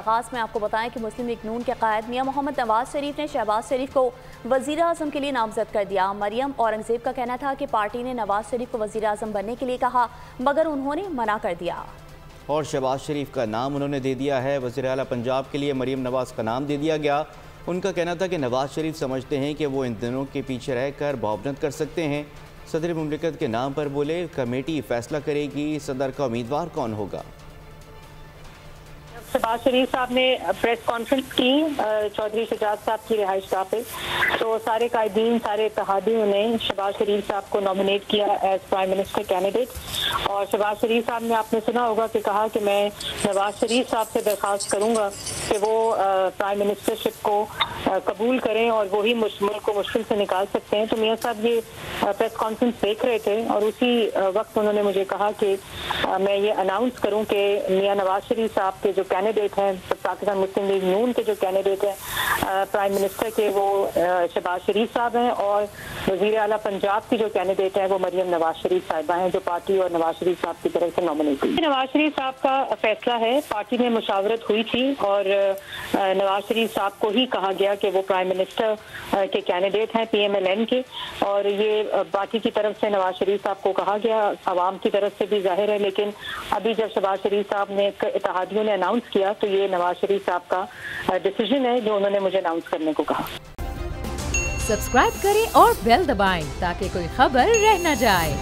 آغاز میں آپ کو بتائیں کہ مسلم لیگ نون کے قائد میاں محمد نواز شریف نے شہباز شریف کو وزیر اعظم کے لیے نامزد کر دیا۔ مریم اورنگزیب کا کہنا تھا کہ پارٹی نے نواز شریف کو وزیر اعظم بننے کے لیے کہا مگر انہوں نے منع کر دیا، اور شہباز شریف کا نام انہوں نے دے دیا ہے۔ وزیر اعلیٰ پنجاب کے لیے مریم نواز کا نام دے دیا گیا۔ ان کا کہنا تھا کہ نواز شریف سمجھتے ہیں کہ وہ ان دنوں کے پیچھے رہ کر معاونت کر سکتے ہیں۔ صدر مملکت کے نام پر بولے کمیٹی فیصلہ کرے گی صدر کا امیدوار کون ہوگا۔ شہباز شریف صاحب نے پریس کانفرنس کی چودھری شجاعت صاحب کی رہائش گاہ پہ، تو سارے قائدین، سارے اتحادیوں نے شہباز شریف صاحب کو نامنیٹ کیا ایز پرائم منسٹر کینڈیڈیٹ۔ اور شہباز شریف صاحب نے، آپ نے سنا ہوگا کہ کہا کہ میں نواز شریف صاحب سے درخواست کروں گا کہ وہ پرائم منسٹرشپ کو قبول کریں اور وہی ملک کو مشکل سے نکال سکتے ہیں۔ تو میاں صاحب یہ پریس کانفرنس دیکھ رہے تھے اور اسی وقت انہوں نے مجھے کہا کہ میں یہ اناؤنس کروں کہ میاں نواز شریف صاحب کے جو کینڈیڈیٹ ہیں، پاکستان مسلم لیگ نون کے جو کینڈیڈیٹ ہیں پرائم منسٹر کے، وہ شہباز شریف صاحب ہیں، اور وزیر اعلیٰ پنجاب کی جو کینڈیڈیٹ ہیں وہ مریم نواز شریف صاحبہ ہیں، جو پارٹی اور نواز شریف صاحب کی طرف سے نامنیٹ ہوئی۔ نواز شریف صاحب کا فیصلہ ہے، پارٹی میں مشاورت ہوئی تھی اور نواز شریف صاحب کو ہی کہا گیا کہ وہ پرائم منسٹر کے کینڈیڈیٹ ہیں PMLN کے، اور یہ پارٹی کی طرف سے نواز شریف صاحب کو کہا گیا، عوام کی طرف سے بھی ظاہر ہے۔ لیکن ابھی جب شہباز شریف صاحب نے اتحادیوں نے اناؤنس کیا تو یہ نواز شریف صاحب کا ڈیسیجن ہے جو انہوں نے مجھے اناؤنس کرنے کو کہا۔ سبسکرائب کریں اور بیل دبائیں تاکہ کوئی خبر رہ نہ جائے۔